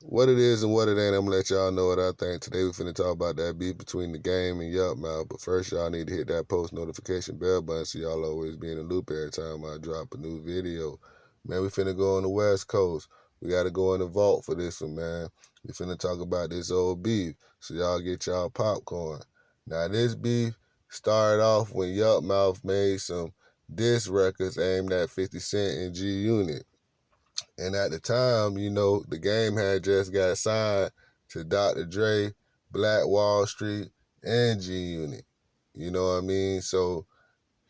What it is and what it ain't, I'm gonna let y'all know what I think. Today we finna talk about that beef between the game and Yukmouth. But first, y'all need to hit that post notification bell button so y'all always be in the loop every time I drop a new video. Man, we finna go on the West Coast. We gotta go in the vault for this one, man. We finna talk about this old beef, so y'all get y'all popcorn. Now, this beef started off when Yukmouth made some diss records aimed at 50 Cent and G Unit. And at the time, the game had just got signed to Dr. Dre, Black Wall Street, and G Unit. You know what I mean? So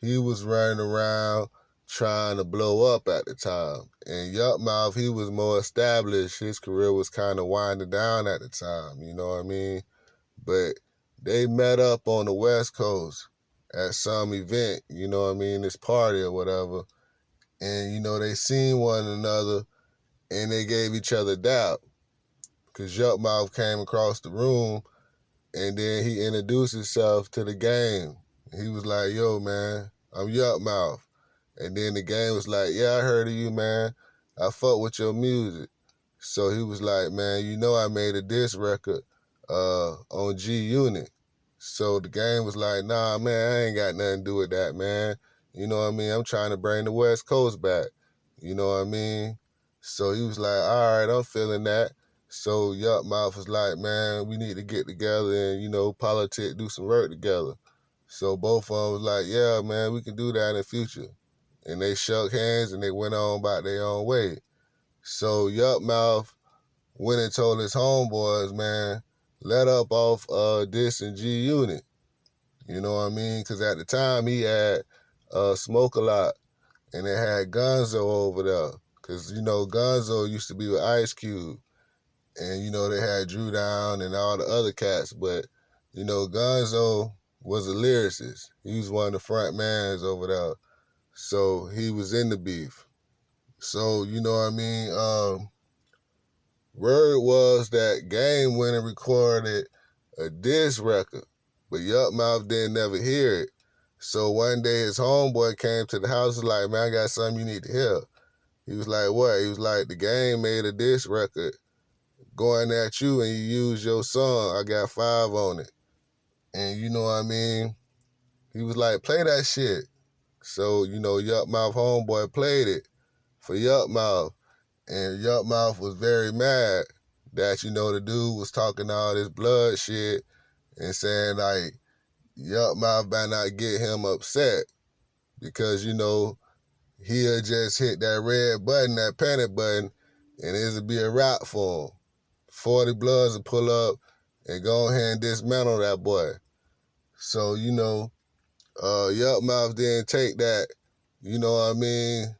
he was running around trying to blow up at the time. And Yukmouth, he was more established. His career was kind of winding down at the time. You know what I mean? But they met up on the West Coast at some event, you know what I mean, this party or whatever. And, they seen one another and they gave each other doubt because Yukmouth came across the room and then he introduced himself to the game. He was like, yo, man, I'm Yukmouth. And then the game was like, yeah, I heard of you, man. I fuck with your music. So he was like, man, I made a diss record on G Unit. So the game was like, nah, man, I ain't got nothing to do with that, man. You know what I mean? I'm trying to bring the West Coast back. You know what I mean? So he was like, all right, I'm feeling that. So Yukmouth was like, man, we need to get together and, politic, do some work together. So both of them was like, yeah, man, we can do that in the future. And they shook hands and they went on about their own way. So Yukmouth went and told his homeboys, man, let up off this and G Unit. You know what I mean? Because at the time he had Smoke a Lot and they had Gonzo over there. Because, Gonzo used to be with Ice Cube. And, they had Drew Down and all the other cats. But, Gonzo was a lyricist. He was one of the front mans over there. So he was in the beef. So, you know what I mean? Word was that Game went and recorded a diss record, but Yukmouth didn't never hear it. So one day his homeboy came to the house and was like, man, I got something you need to hear. He was like, what? He was like, the Game made a diss record going at you and you used your song. I got 5 on it. And you know what I mean? He was like, play that shit. So, Yukmouth homeboy played it for Yukmouth. And Yukmouth was very mad that, the dude was talking all this blood shit and saying, like, Yukmouth better not get him upset because, he'll just hit that red button, that panic button, and it'll be a wrap for him. 40 Bloods will pull up and go ahead and dismantle that boy. So, Yukmouth didn't take that, you know what I mean?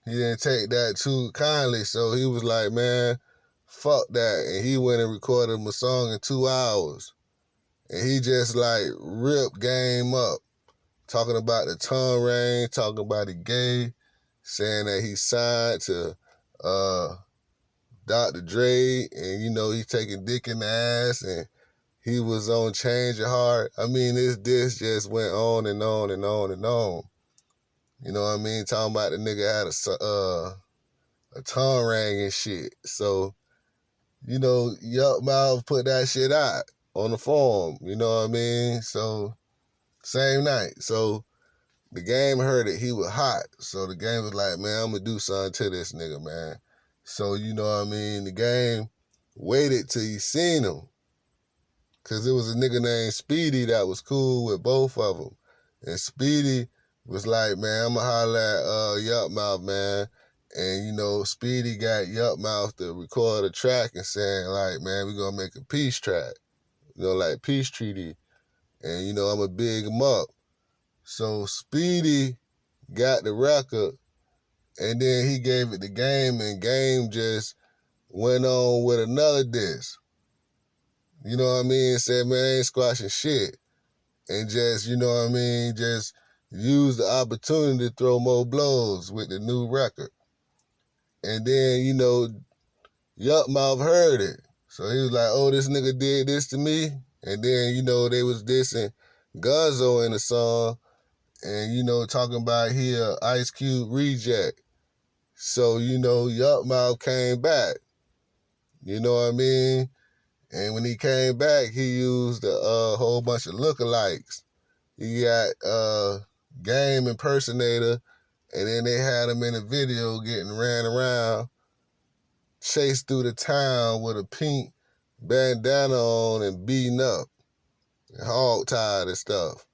He didn't take that too kindly, so he was like, man, fuck that. And he went and recorded him a song in 2 hours. And he just like ripped Game up, talking about the tongue ring, talking about the gay, saying that he signed to Dr. Dre, and he's taking dick in the ass, and he was on Change Your Heart. I mean, this just went on and on and on and on. You know what I mean? Talking about the nigga had a tongue ring and shit. So, Yukmouth put that shit out on the forum. You know what I mean? So, same night. So, the Game heard it. He was hot. So, the Game was like, man, I'm going to do something to this nigga, man. So, you know what I mean? The Game waited till he seen him. Because it was a nigga named Speedy that was cool with both of them. And Speedy was like, man, I'm going to holler at Yukmouth, man. And, Speedy got Yukmouth to record a track and saying, like, man, we're going to make a peace track. Like peace treaty. And, I'm going to big him up. So Speedy got the record, and then he gave it to Game, and Game just went on with another diss. You know what I mean? Said, man, I ain't squashing shit. And just, just use the opportunity to throw more blows with the new record. And then, Yukmouth heard it. So he was like, oh, this nigga did this to me. And then, they was dissing Gonzo in the song and, talking about he a Ice Cube reject. So, Yukmouth came back. You know what I mean? And when he came back, he used a whole bunch of lookalikes. He got Game impersonator, and then they had him in a video getting ran around, chased through the town with a pink bandana on and beaten up, and hog-tied and stuff.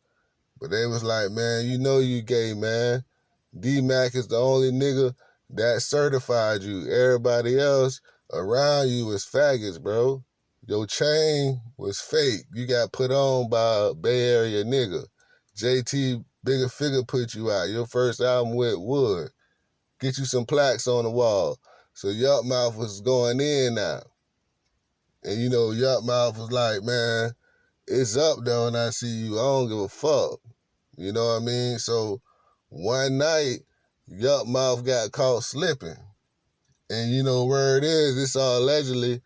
But they was like, man, you know you gay, man. D-Mac is the only nigga that certified you. Everybody else around you was faggots, bro. Your chain was fake. You got put on by a Bay Area nigga. JT Bigger Figure put you out. Your first album with Wood. Get you some plaques on the wall. So Yukmouth was going in now. And you know, Yukmouth was like, man, it's up though and I see you. I don't give a fuck. You know what I mean? So one night, Yukmouth got caught slipping. And you know where it is, it's all allegedly,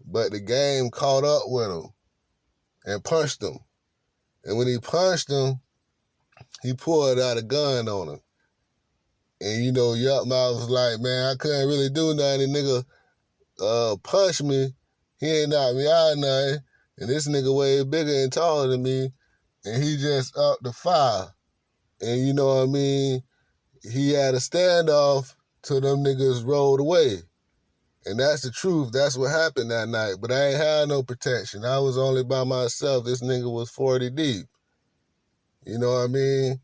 but the game caught up with him and punched him. And when he punched him, he pulled out a gun on him. And you know, Yukmouth was like, man, I couldn't really do nothing. The nigga punched me. He ain't knocked me out nothing. And this nigga way bigger and taller than me. And he just up the fire. And you know what I mean? He had a standoff till them niggas rolled away. And that's the truth. That's what happened that night. But I ain't had no protection. I was only by myself. This nigga was 40 deep. You know what I mean?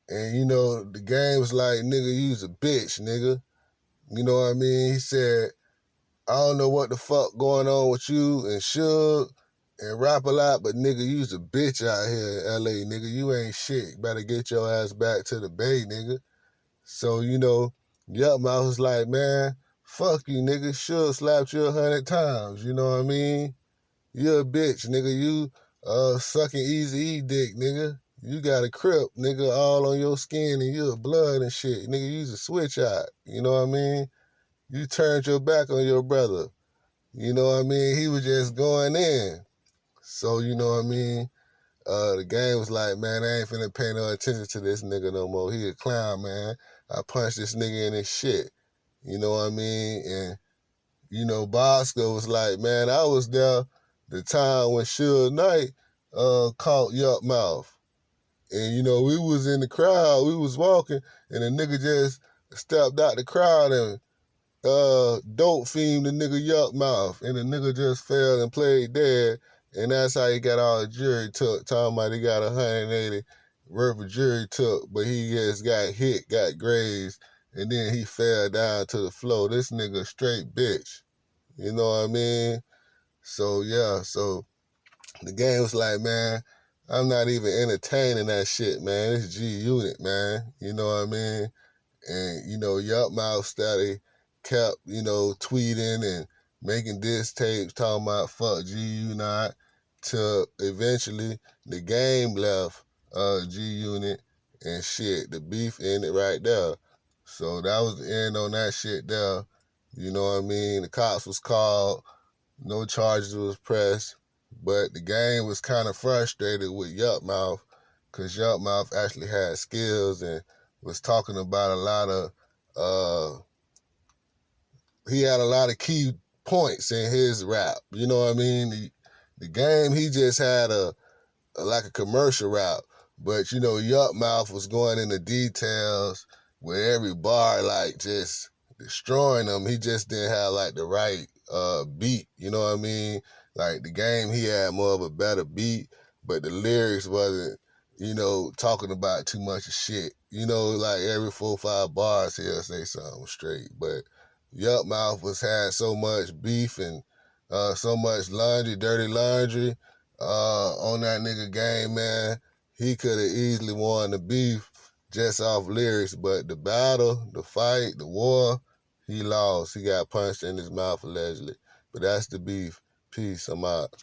And, you know, the game was like, nigga, you's a bitch, nigga. You know what I mean? He said, I don't know what the fuck going on with you and Suge and Rap a Lot, but nigga, you's a bitch out here in L.A., nigga. You ain't shit. Better get your ass back to the Bay, nigga. So, you know, Yukmouth was like, man, fuck you, nigga. Suge slapped you 100 times, you know what I mean? You a bitch, nigga. You sucking Eazy-E dick, nigga. You got a crip, nigga, all on your skin and you a blood and shit. Nigga, you's a switch out, you know what I mean? You turned your back on your brother. You know what I mean? He was just going in. So, you know what I mean? The game was like, man, I ain't finna pay no attention to this nigga no more. He a clown, man. I punched this nigga in his shit. You know what I mean? And, you know, Bosco was like, man, I was there the time when Suge Knight caught Yukmouth. And, you know, we was in the crowd, we was walking, and a nigga just stepped out the crowd and dope fiend the nigga Yukmouth. And the nigga just fell and played dead. And that's how he got all the jury took. Talking about he got 180 worth of jury took, but he just got hit, got grazed, and then he fell down to the floor. This nigga straight bitch. You know what I mean? So, yeah, so the game was like, man, I'm not even entertaining that shit, man. It's G-Unit, man. You know what I mean? And, you know, Yukmouth steady kept, you know, tweeting and making diss tapes talking about fuck G-Unit till eventually the game left G-Unit and shit. The beef ended right there. So that was the end on that shit there. You know what I mean? The cops was called. No charges was pressed. But the game was kind of frustrated with Yukmouth because Yukmouth actually had skills and was talking about a lot of, he had a lot of key points in his rap. You know what I mean? The game, he just had like a commercial rap. But, you know, Yukmouth was going into details with every bar, like, just destroying them. He just didn't have, like, the right beat. You know what I mean? Like, the game, he had more of a better beat, but the lyrics wasn't, you know, talking about too much of shit. You know, like, every 4 or 5 bars, he'll say something straight. But Yukmouth had so much beef and so much laundry, dirty laundry, on that nigga game, man. He could have easily won the beef just off lyrics, but the battle, the fight, the war, he lost. He got punched in his mouth allegedly. But that's the beef. Peace. I'm out.